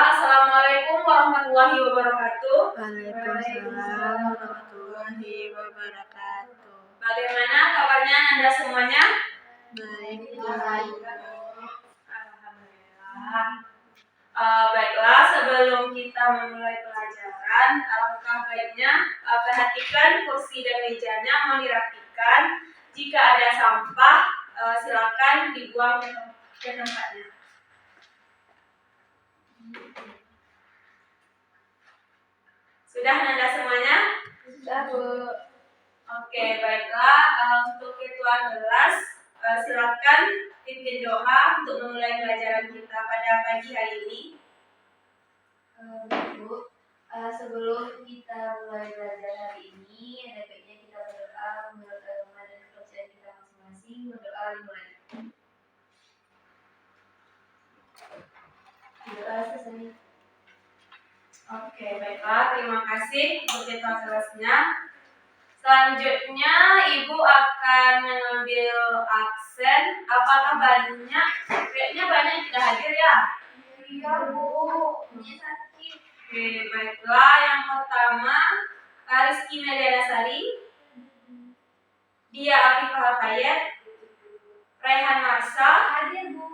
Assalamualaikum warahmatullahi wabarakatuh. Waalaikumsalam warahmatullahi wabarakatuh. Bagaimana kabarnya Anda semuanya? Baik. Alhamdulillah. Baiklah, sebelum kita memulai pelajaran, alangkah baiknya perhatikan kursi dan mejanya, mohon dirapikan. Jika ada sampah, silakan dibuang ke tempatnya. Sudah Nanda semuanya? Sudah, Bu. Oke, baiklah. Untuk ketua kelas, silakan pimpin doa untuk memulai pelajaran kita pada pagi hari ini. Bu, sebelum kita mulai belajar hari ini, ada baiknya kita berdoa menurut agama dan kepercayaan kita masing-masing. Berdoa dimulai. Doa selesai. Oke, baiklah. Terima kasih untuk ketua kelasnya. Selanjutnya, Ibu akan mengambil absen. Apakah banyak? Kayaknya banyak yang tidak hadir ya? Iya, Bu. Punya sakit. Oke, baiklah. Yang pertama, Rizky Medianasari, Dia Afifah Khayat, Raihan Marsa, Hadir, Bu.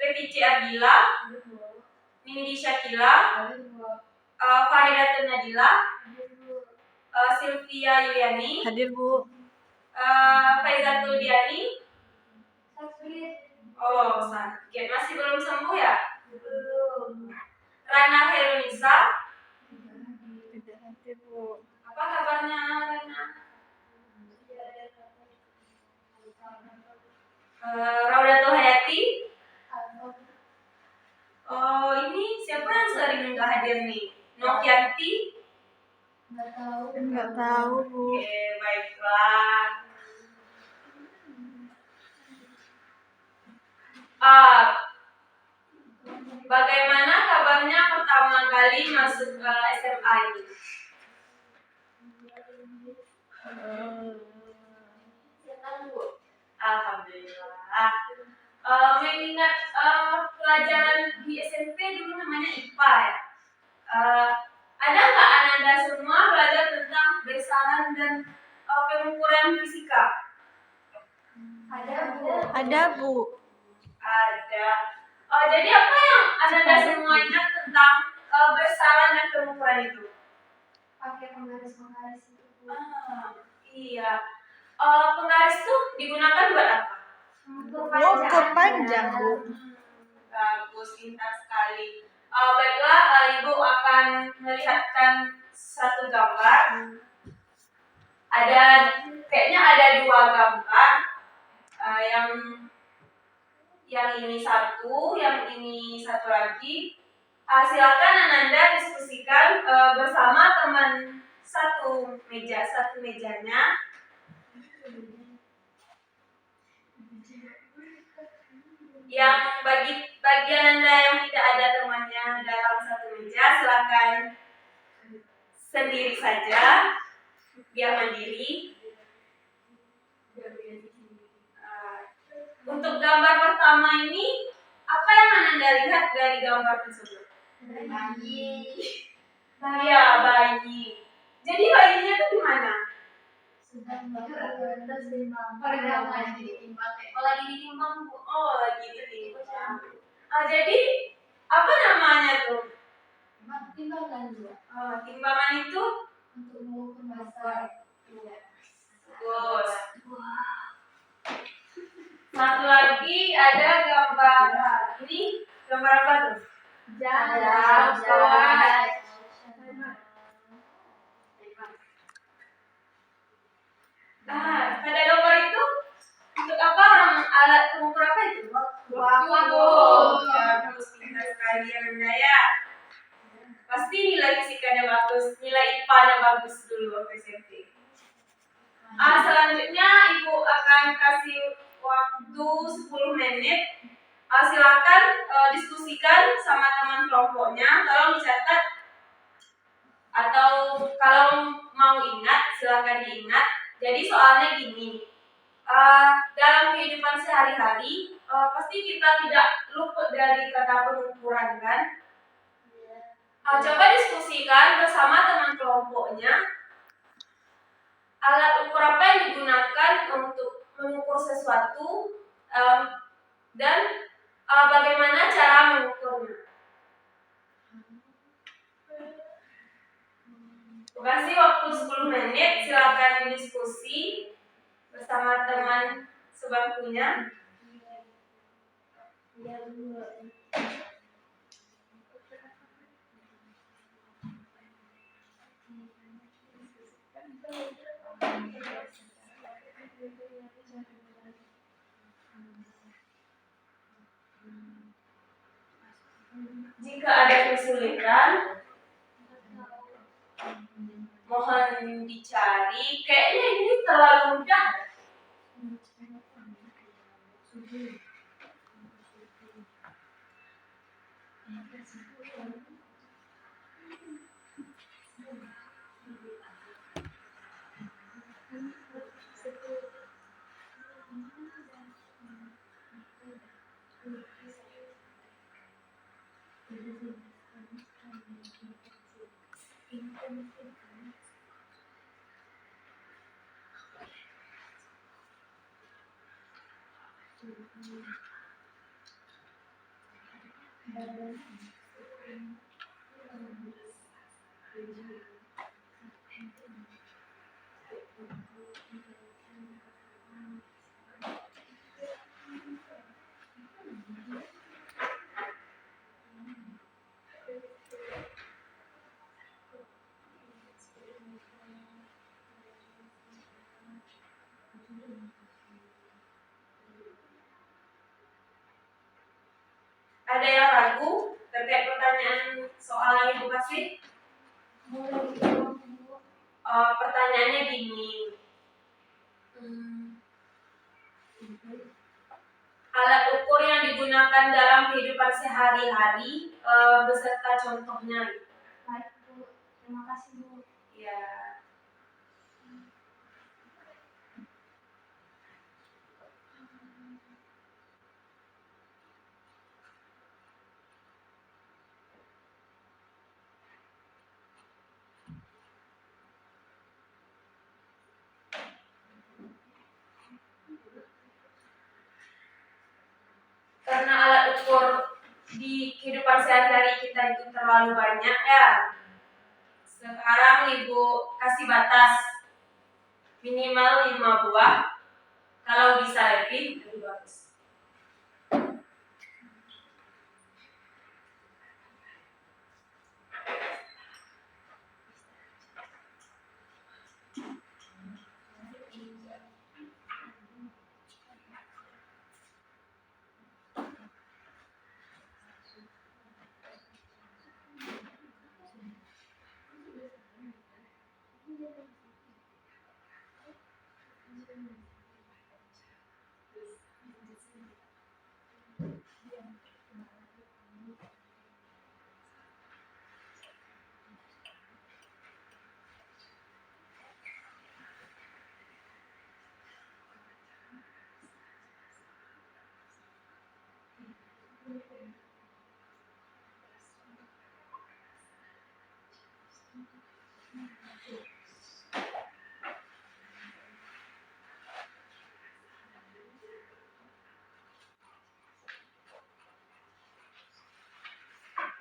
Revici Abila, Hadir, Bu. Nindi Syakila, Hadir, Bu. Faridatun Nadila, Hadir, Bu. Sylvia Yuliani, Hadir, Bu. Faizatul Diani. Sakit. Oh, sakit. Masih belum sembuh ya? Belum. Rana Herunisa. Tidak hadir, Bu. Apa kabarnya Rana? Raudatul Hayati. Oh, ini siapa yang sering nggak hadir nih? Novianti. Nggak tahu. Enggak tahu, Bu. Oke, baiklah. Bagaimana kabarnya pertama kali masuk ke SMA ini? Senang, Bu. Alhamdulillah. Mengingat pelajaran di SMP dulu namanya IPA ya. Ada nggak Ananda semua belajar tentang besaran dan pengukuran fisika? Ada, Bu. Ada, Bu. Ada. Jadi apa yang Ananda semua ingat tentang besaran dan pengukuran itu? Pakai penggaris-penggaris itu, Bu. Iya. Penggaris itu digunakan buat apa? Ukur panjang, Bu. Bagus, pintar sekali. Baiklah, Ibu akan melihatkan satu gambar. Kayaknya ada dua gambar. Yang ini satu, yang ini satu lagi. Silakan Ananda diskusikan bersama teman satu mejanya. Yang bagi Ananda yang tidak ada temannya dalam satu meja, silakan sendiri saja, biar mandiri. Untuk gambar pertama ini, apa yang Ananda lihat dari gambar tersebut? Bayi. Iya, bayi. Jadi bayinya itu gimana? Sedang terus ditimbang. Lagi ditimbang. Lagi ditimbang, Bu. Oh, lagi ditimbang. Jadi apa namanya tuh? Timbangan, Bu. Timbangan itu Untuk mengukur massa. Iya. Bagus. Satu lagi ada gambar. Ini gambar apa tuh? Jalan. Pada gambar itu untuk apa alat pengukur apa itu? Waktu. Bagus, pintar sekali Anda ya. Pasti nilai fisikanya bagus, nilai IPA-nya bagus dulu waktu SMP. Selanjutnya Ibu akan kasih waktu 10 menit. Silakan diskusikan sama teman kelompoknya, tolong dicatat atau kalau mau ingat silakan diingat. Jadi soalnya gini, dalam kehidupan sehari-hari pasti kita tidak luput dari kata pengukuran kan? Coba diskusikan bersama teman kelompoknya alat ukur apa yang digunakan untuk mengukur sesuatu dan bagaimana cara mengukurnya. Kasih waktu 10 menit, silakan diskusi bersama teman sebangkunya. Jika ada kesulitan, mohon dicari. Kayaknya ini terlalu mudah. Ada yang ragu terkait pertanyaan soal yang Ibu kasih? Pertanyaannya gini. Alat ukur yang digunakan dalam kehidupan sehari-hari beserta contohnya. Baik Bu, terima kasih Bu. Ya. Karena alat ukur di kehidupan sehari-hari kita itu terlalu banyak ya. Sekarang Ibu kasih batas minimal 5 buah. Kalau bisa lebih bagus.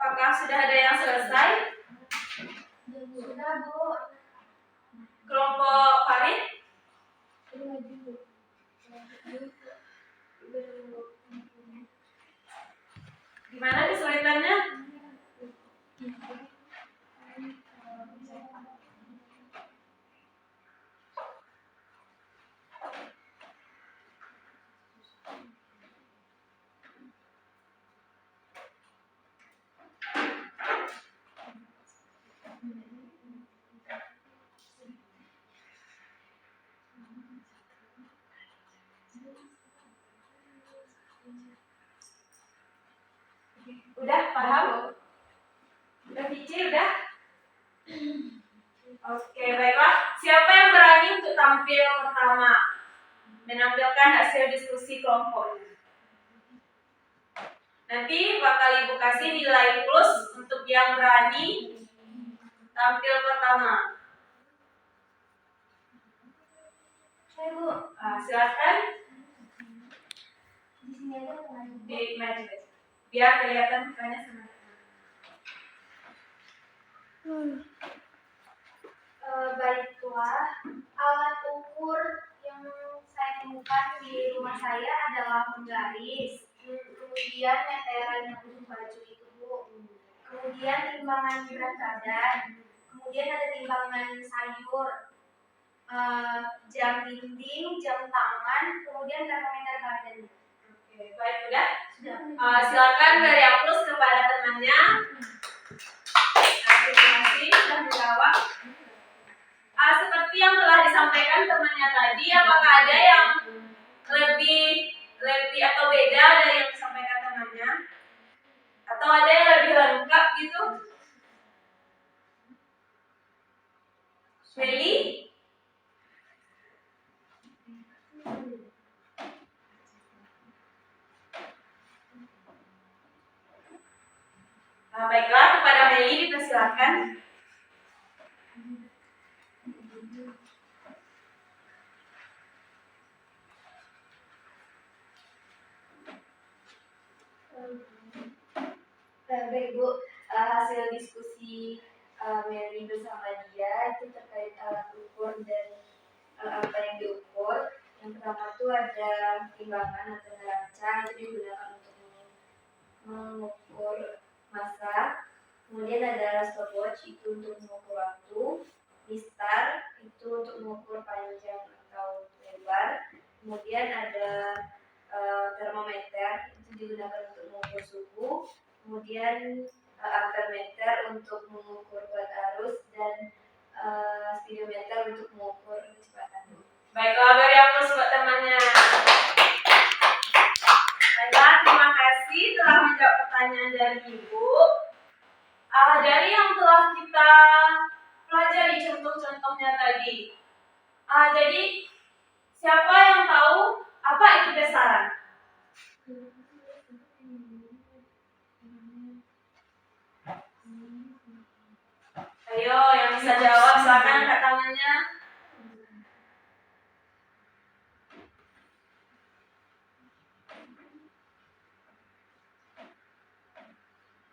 Apakah sudah ada yang selesai? Sudah Bu. Kelompok Farid? Gimana kesulitannya? Udah paham? Udah Cici, udah? Oke, baiklah. Siapa yang berani untuk tampil pertama? Menampilkan hasil diskusi kelompoknya. Nanti bakal Ibu kasih nilai plus untuk Yang berani tampil pertama. Saya Bu, Silakan di sini aja teman. di maju biar kelihatan mukanya sama. Baiklah, alat ukur yang saya temukan di rumah saya adalah penggaris, kemudian meteran yang untuk baju itu Bu, kemudian timbangan berat badan, kemudian ada timbangan sayur, jam dinding, jam tangan, kemudian termometer badan. Oke, baik udah. Sudah. Silakan beri aplaus kepada temannya. Terima kasih sudah menjawab. Seperti yang telah disampaikan temannya tadi, apakah ada yang lebih atau beda dari yang disampaikan temannya? Atau ada yang lebih lengkap gitu? Meli? Baiklah, kepada Meli dipersilakan. Baik Bu, hasil diskusi Mary bersama dia itu terkait alat ukur dan apa yang diukur. Yang pertama itu ada timbangan atau neraca, itu digunakan untuk mengukur massa. Kemudian ada stopwatch, itu untuk mengukur waktu. Mistar itu untuk mengukur panjang atau lebar. Kemudian ada termometer, itu digunakan untuk mengukur suhu. Kemudian ampermeter untuk mengukur kuat arus dan speedometer untuk mengukur kecepatan. Baiklah, beri aplaus buat temannya. Baiklah, terima kasih telah menjawab pertanyaan dari Ibu. Dari yang telah kita pelajari contoh-contohnya tadi. Jadi, siapa yang tahu apa itu besaran? Ayo, yang bisa jawab silakan angkat tangannya.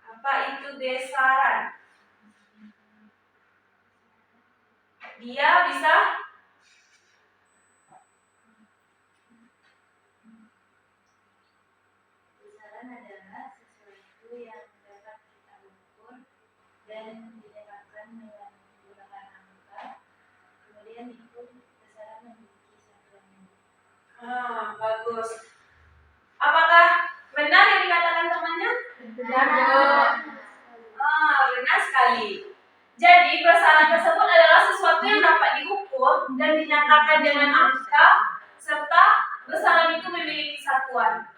Apa itu besaran? Dia bisa Besaran adalah sesuatu yang dapat kita ukur dan didapatkan dengan menggunakan angka. Kemudian itu besaran memiliki satuan. bagus. Apakah benar yang dikatakan temannya? Benar. Benar sekali. Jadi besaran tersebut adalah sesuatu yang dapat diukur dan dinyatakan dengan angka serta besaran itu memiliki satuan.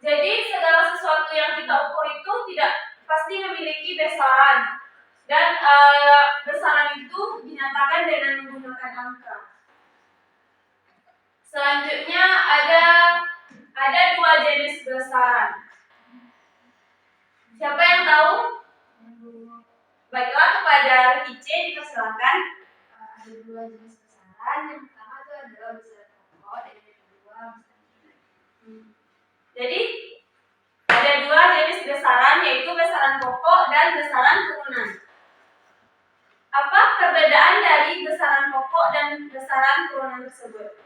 Jadi segala sesuatu yang kita ukur itu tidak pasti memiliki besaran dan besaran itu dinyatakan dengan menggunakan angka. Selanjutnya ada dua jenis besaran. Siapa yang tahu? Baiklah, kepada Rice dipersilakan. Ada dua jenis besaran. Yang pertama itu adalah besaran pokok dan yang kedua besaran nilai. Jadi ada dua jenis besaran, yaitu besaran pokok dan besaran turunan. Apa perbedaan dari besaran pokok dan besaran turunan tersebut?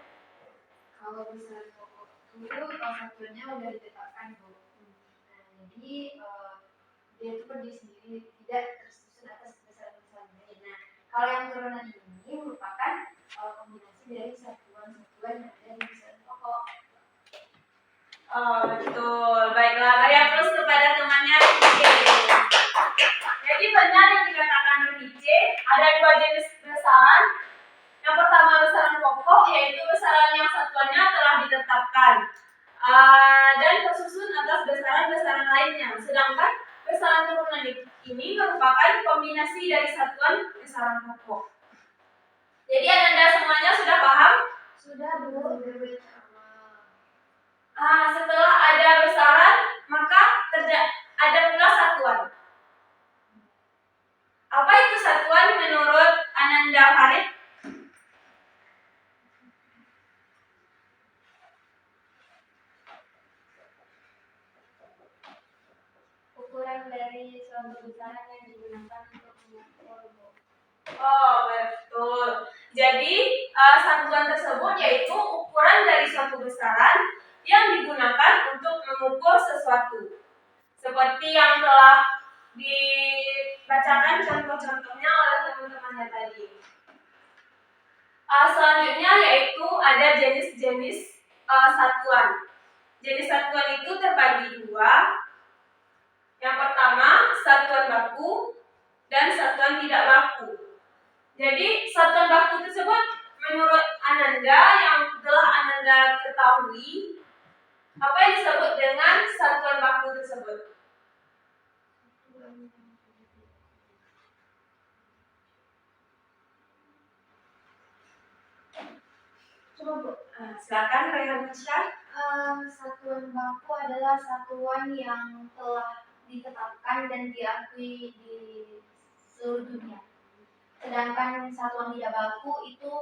Kalau besaran pokok itu satuannya udah ditetapkan Bu. Nah, jadi dia itu berdiri sendiri, tidak tersusun atas besaran-besaran lain. Nah, kalau yang turunan ini merupakan kombinasi dari satuan-satuan yang ada di besaran pokok. Betul. Baiklah, beri aplaus kepada temannya Rice. Jadi benar yang dikatakan Rice, ada dua jenis besaran. Yang pertama besaran pokok, yaitu besaran yang satuannya telah ditetapkan dan tersusun atas besaran-besaran lainnya. Sedangkan besaran turunan ini merupakan kombinasi dari satuan besaran pokok. Jadi Anda semuanya sudah paham? Sudah Bu. Setelah ada besaran, maka ada pula satuan. besaran yang digunakan untuk mengukur, Bu. Oh, betul. Jadi, satuan tersebut yaitu ukuran dari suatu besaran yang digunakan untuk mengukur sesuatu. Seperti yang telah dibacakan contoh-contohnya oleh teman-temannya tadi. Selanjutnya yaitu ada jenis-jenis satuan. Jenis satuan itu terbagi dua. Yang pertama, satuan baku dan satuan tidak baku. Jadi, satuan baku tersebut menurut Ananda yang telah Ananda ketahui, apa yang disebut dengan satuan baku tersebut? Coba, Bu. Silakan Rehan Syah. Satuan baku adalah satuan yang telah ditetapkan dan diakui di seluruh dunia. Sedangkan satuan tidak baku itu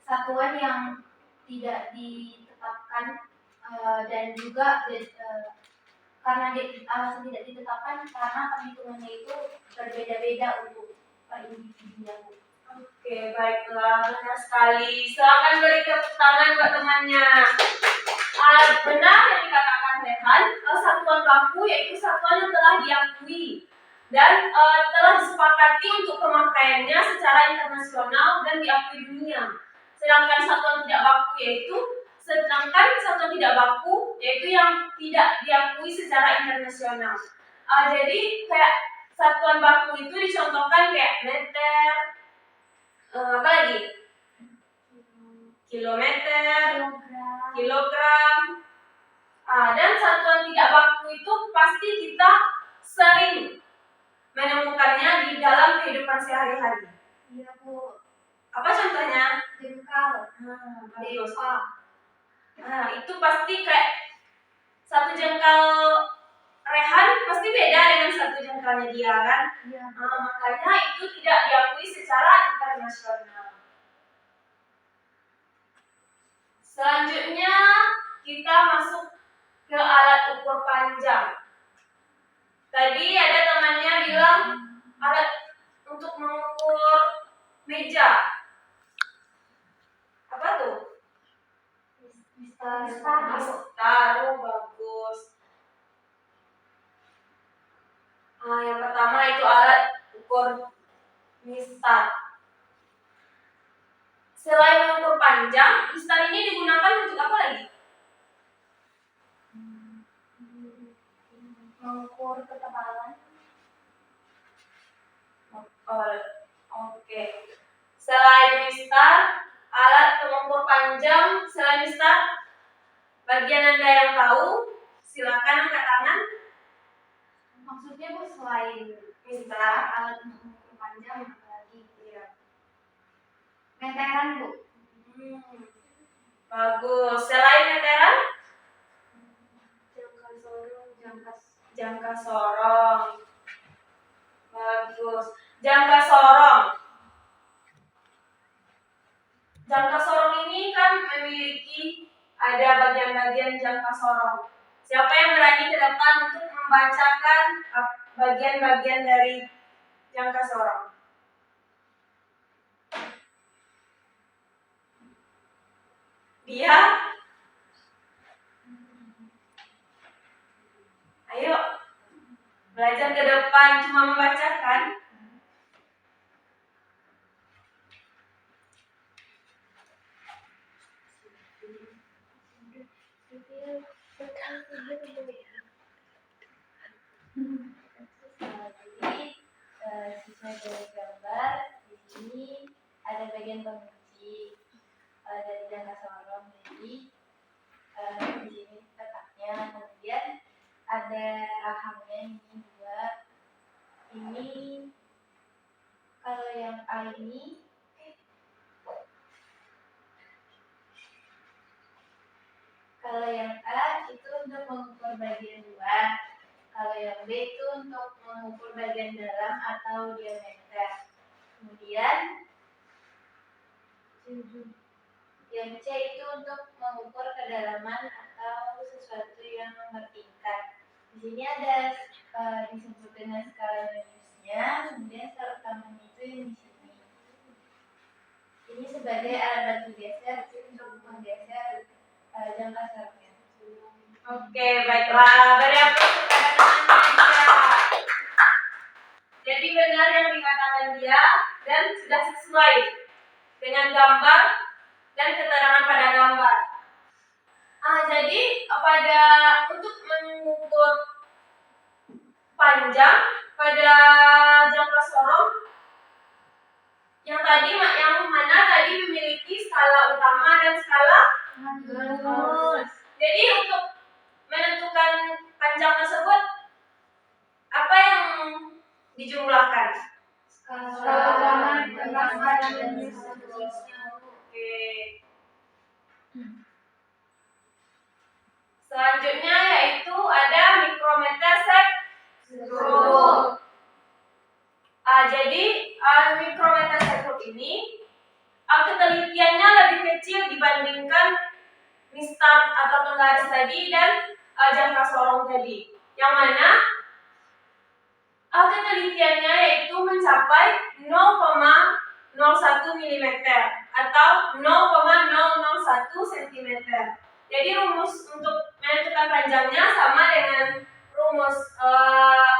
satuan yang tidak ditetapkan dan juga karena alasan tidak ditetapkan karena perhitungannya itu berbeda-beda untuk per individunya. Oke, baiklah, benar sekali. Silakan beri tepuk tangan buat temannya. Benar yang dikatakan Rehan, satuan baku yaitu satuan yang telah diakui dan telah disepakati untuk pemakaiannya secara internasional dan diakui dunia. Sedangkan satuan tidak baku yaitu yang tidak diakui secara internasional. Jadi kayak satuan baku itu dicontohkan kayak meter, apa lagi? Kilometer, kilogram. Dan satuan tidak baku itu pasti kita sering menemukannya di dalam kehidupan sehari-hari. Iya, Bu. Apa contohnya? Jengkal, Bagus. depa. Itu pasti kayak satu jengkal Rehan pasti beda dengan satu jengkalnya dia kan? Iya. Makanya itu tidak diakui secara internasional. Selanjutnya kita masuk ke alat ukur panjang. Tadi ada temannya bilang alat untuk mengukur meja. Apa tuh? Mistar. Oh, bagus. Yang pertama itu alat ukur mistar. Selain mengukur panjang, mistar ini digunakan untuk apa lagi? Mengukur ketebalan. Oke. Selain mistar, alat pengukur panjang, selain mistar, bagian Anda yang tahu, silakan angkat tangan. Maksudnya, Bu, selain Mistar, alat mengukur panjang apa lagi? Iya. Meteran, Bu. Bagus. Selain meteran, jangka sorong. Bagus. Jangka sorong. Jangka sorong ini kan memiliki ada bagian-bagian jangka sorong. Siapa yang berani ke depan untuk membacakan bagian-bagian dari jangka sorong? Dia? Ayo, belajar ke depan cuma membacakan. Jadi sesuai dari gambar di sini ada bagian pengunci dari jangka sorong. Jadi di sini letaknya, kemudian ada rahamnya ini dua. Ini kalau yang A ini itu untuk mengukur bagian luar. Kalau yang B itu untuk mengukur bagian dalam atau diameter. Kemudian yang C itu untuk mengukur kedalaman atau sesuatu yang bertingkat. Di sini ada disebut dengan skala Mohs. sebagai alat bantu geser untuk menggeser jangka seroknya. Oke, baiklah. Beri aplaus kepada teman dia. Jadi benar yang dikatakan dia dan sudah sesuai dengan gambar dan keterangan pada gambar. Jadi pada untuk mengukur panjang pada jangka sorong yang mana tadi memiliki skala utama dan skala rumus. Jadi untuk menentukan panjang tersebut apa yang dijumlahkan? Skala utama ditambah skala rumus. Oke. Selanjutnya yaitu ada mikrometer sekrup. Jadi mikrometer sekrup ini ketelitiannya lebih kecil dibandingkan mistar atau penggaris tadi dan jangka sorong tadi. Yang mana ketelitiannya yaitu mencapai 0,01 mm atau 0,001 cm. Jadi rumus untuk menentukan panjangnya sama dengan rumus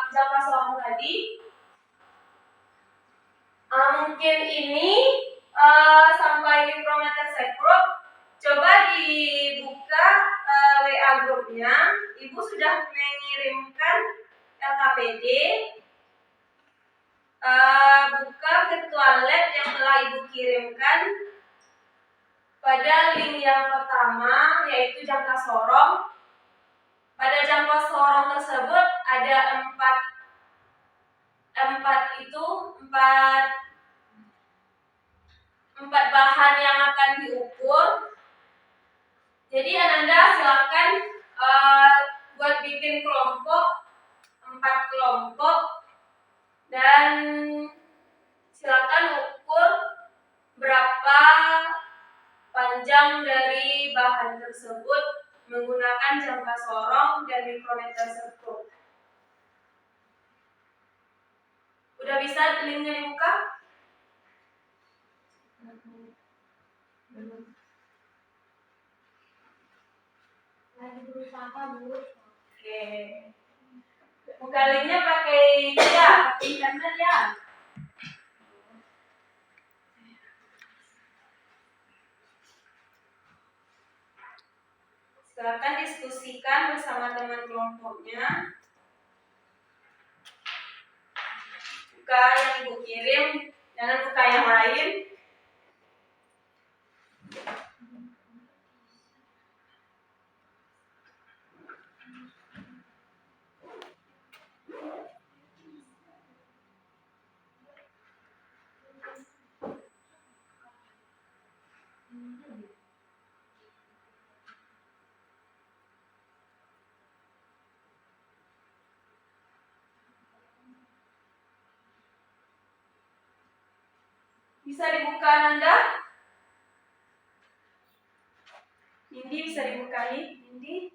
jangka sorong tadi. Mungkin ini sampai mikrometer sekrup. Coba dibuka WA grupnya. Ibu sudah mengirimkan LKPD. Buka virtual lab yang telah ibu kirimkan. Pada link yang pertama yaitu jangka sorong. Pada jangka sorong tersebut ada empat bahan yang akan diukur. Jadi Ananda silakan buat bikin kelompok 4 kelompok dan silakan ukur berapa panjang dari bahan tersebut menggunakan jangka sorong dan mikrometer sekrup. Udah bisa linknya dibuka? Lagi berusaha, Bu. Oke. Buka linknya pakai internet ya. Silakan diskusikan bersama teman kelompoknya. Buka yang ibu kirim, jangan buka yang lain. Bisa dibuka Nanda? Indi bisa dibuka nih, Indi.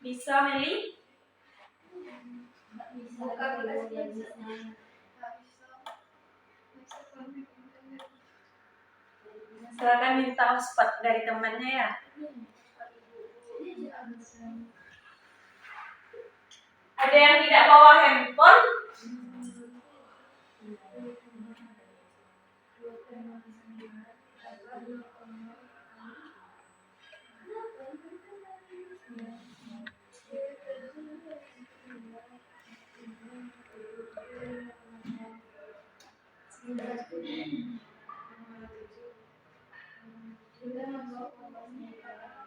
Bisa, Meli? Buka aplikasinya bisa. Silakan minta hotspot dari temannya ya. Ada yang tidak bawa handphone?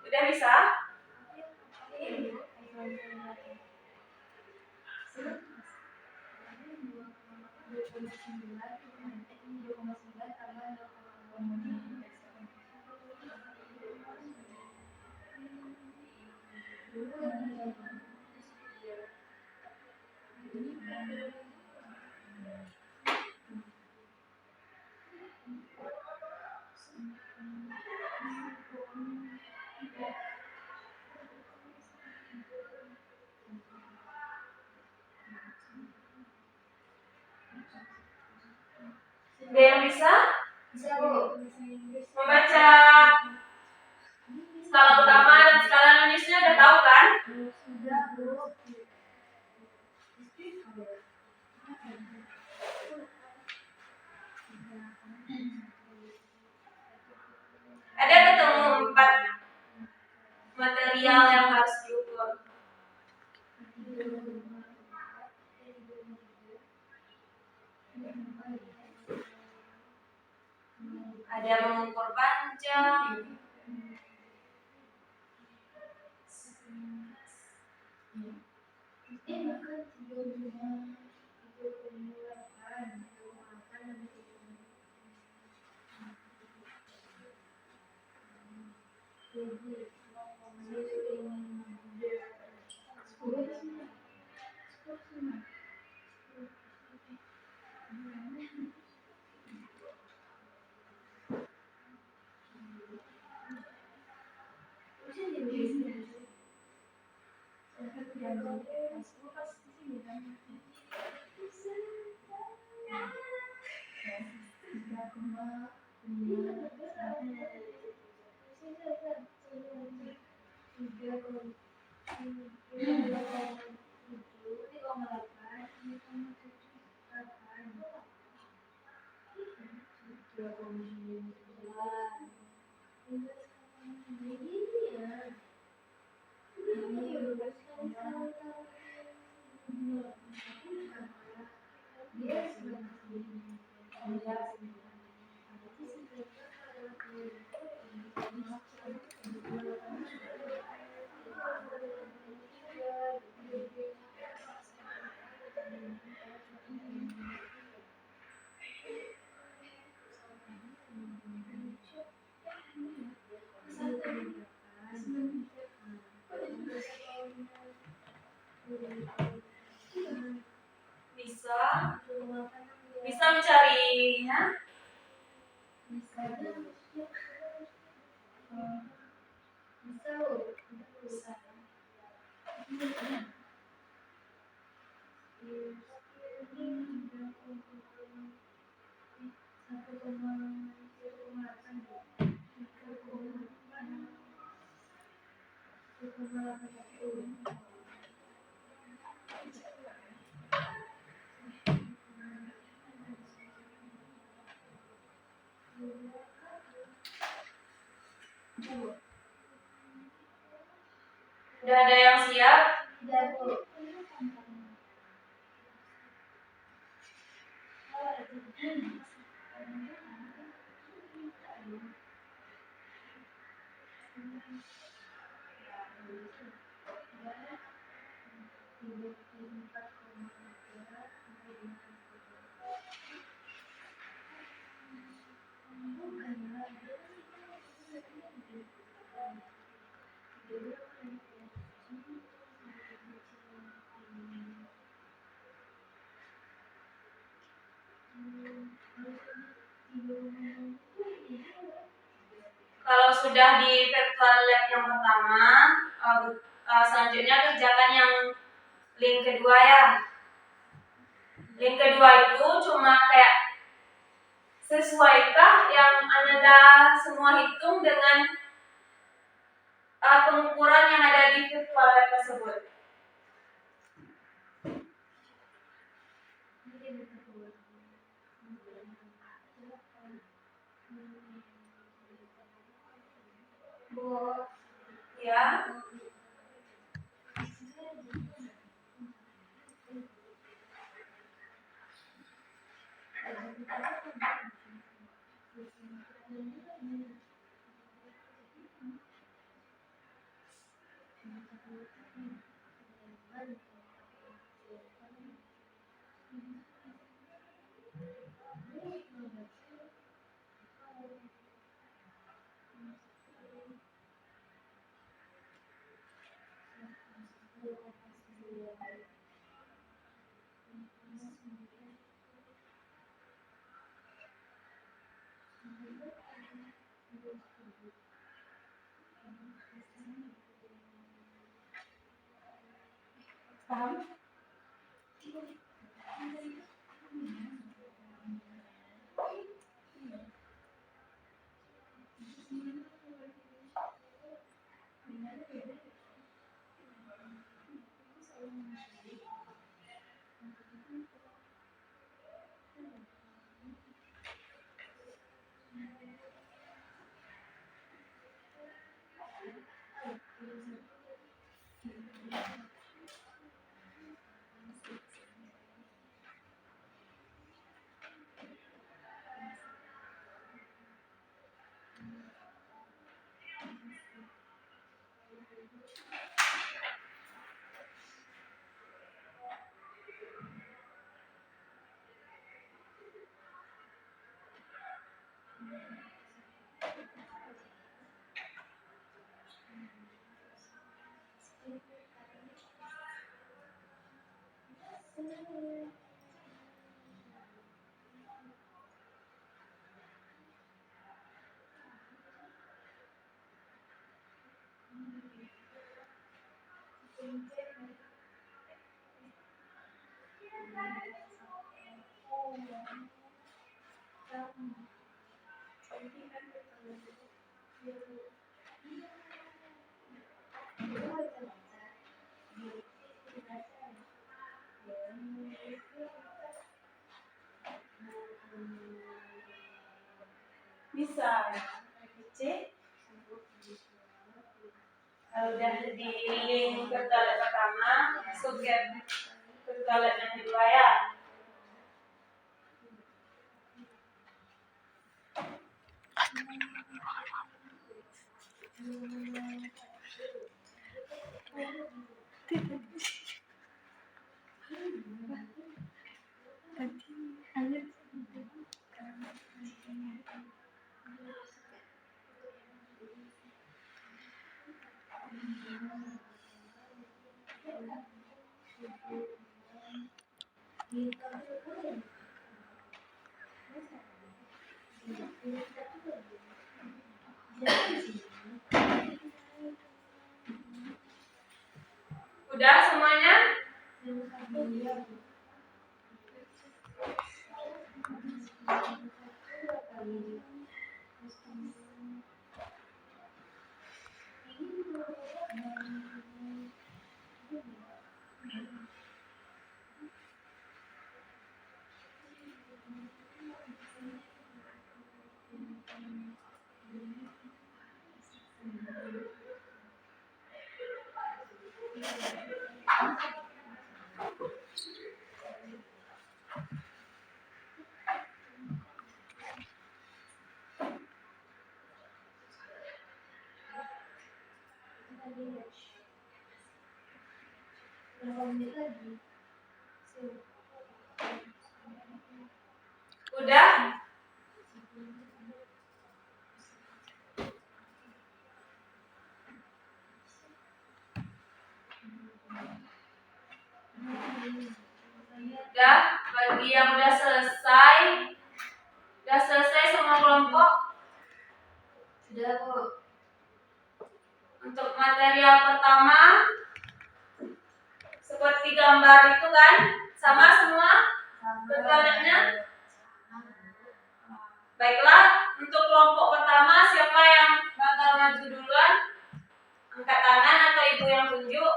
Udah bisa? Ada yang bisa? Bisa, Bu. Membaca skala utama dan skala nulisnya udah tahu kan? Sudah, Bu. Ada ketemu 4 material yang harus diukur. Ada mengukur panjang, bisa mencarinya. Udah ada yang siap? Sudah, Bu. Kalau sudah di virtual lab yang pertama, selanjutnya kerjakan yang link kedua ya. Link kedua itu cuma kayak sesuaikah yang Anda semua hitung dengan pengukuran yang ada di virtual lab tersebut. Ya. Paham? Bisa. C. Kalau udah di link virtual pertama, masuk ke virtual yang kedua ya. Udah semuanya? Udah? Udah, bagi yang udah selesai semua kelompok? Sudah, Bu. Untuk material pertama seperti gambar itu kan? Sama semua toiletnya? Baiklah, untuk kelompok pertama siapa yang bakal maju duluan? Angkat tangan atau ibu yang tunjuk?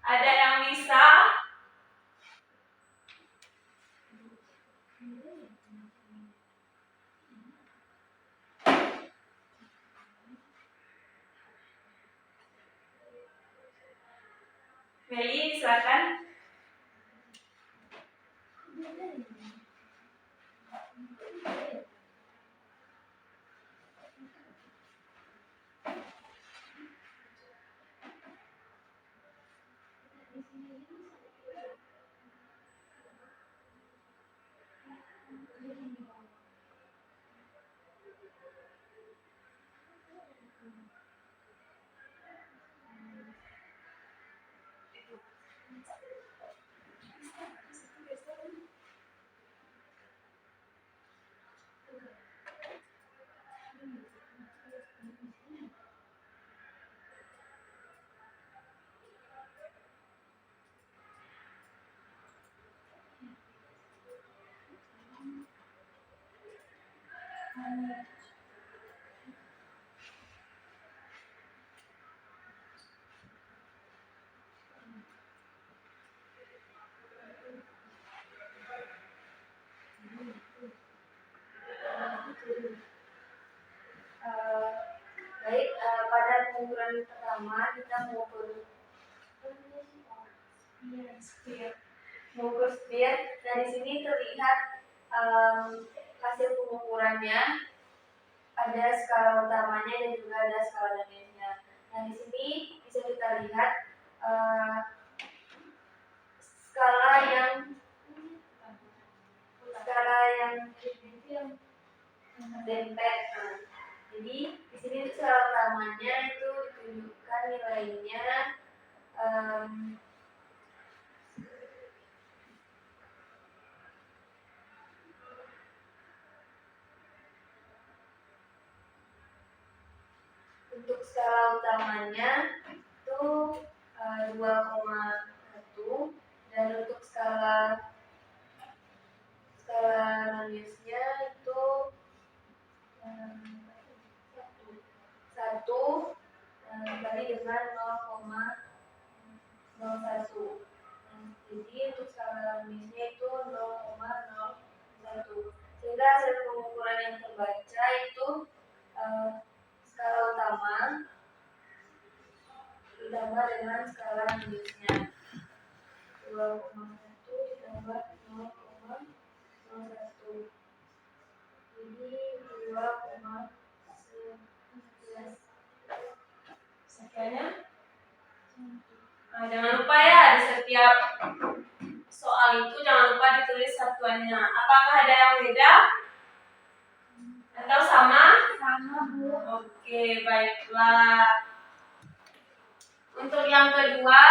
Ada yang bisa? Meli, silakan. Baik, pada pengukuran pertama kita mengukur spear. Nah, di sini terlihat hasil pengukurannya. Ada skala utamanya dan juga ada skala danielnya. Nah, di sini bisa kita lihat skala yang dempet. Jadi di sini skala utamanya itu ditunjukkan nilainya untuk skala utamanya itu 2,1 dan untuk skala danielsnya itu 1 kali dengan 0,01. Jadi untuk skala danielsnya itu 0,01. Sehingga hasil pengukuran yang terbaca itu skala utama ditambah dengan skala danielsnya 2,1 ditambah 0,01. Jadi 2,11. Sekiannya. Nah, jangan lupa ya di setiap soal itu jangan lupa ditulis satuannya. Apakah ada yang beda? Atau sama? Sama, Bu. Oke, baiklah. Untuk yang kedua,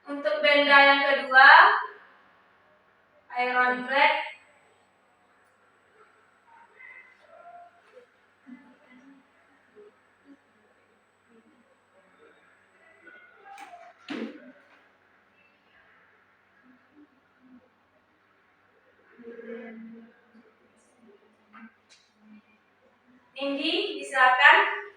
untuk benda yang kedua, iron black. Nindi, silakan.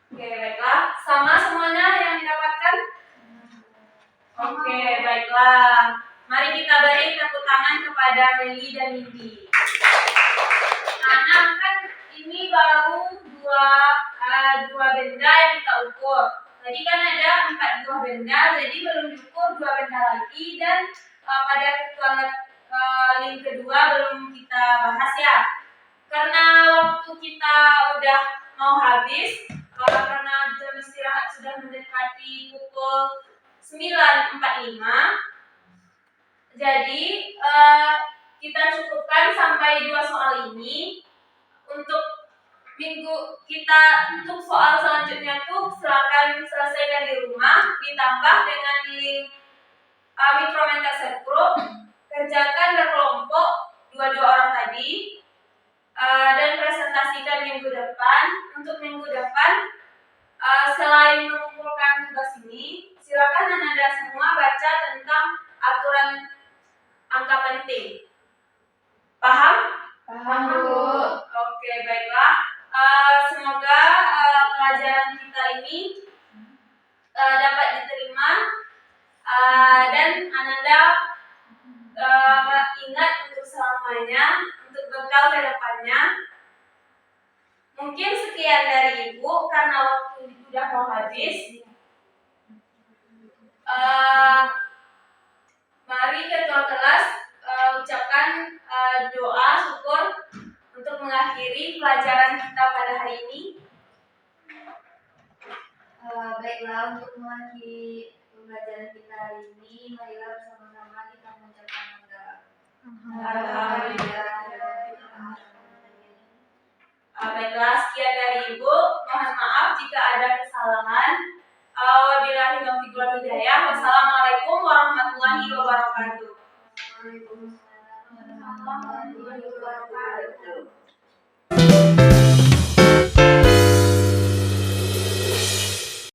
Oke, baiklah. Sama semuanya yang didapatkan? Oke, baiklah. Mari kita beri tepuk tangan kepada Meli dan Nindi. Nah, kan ini baru dua benda yang kita ukur. Tadi kan ada 4 buah benda, jadi belum diukur 2 benda lagi dan pada virtual link kedua belum kita bahas ya. Karena waktu kita udah mau habis, karena jam istirahat sudah mendekati pukul 9.45, jadi kita cukupkan sampai 2 soal ini. Untuk untuk soal selanjutnya tuh silakan selesaikan di rumah, ditambah dengan link Micromentor Set Group, kerjakan berkelompok 2 orang tadi, dan presentasikan minggu depan. Untuk minggu depan, selain mengumpulkan tugas ini, silakan Anda semua baca tentang aturan angka penting. Paham? Paham, Bu. Oke, baiklah. Semoga pelajaran kita ini dapat diterima dan Ananda ingat untuk selamanya, untuk bekal ke depannya. Mungkin sekian dari Ibu karena waktu sudah mau habis. Mari ketua kelas ucapkan doa syukur untuk mengakhiri pelajaran kita pada hari ini. Baiklah, untuk mengakhiri pembelajaran kita hari ini, marilah bersama-sama kita mengucapkan Alhamdulillah. Baiklah, sekian dari Ibu. Mohon maaf jika ada kesalahan. Wabillahi taufiq wal hidayah. Wassalamualaikum warahmatullahi wabarakatuh.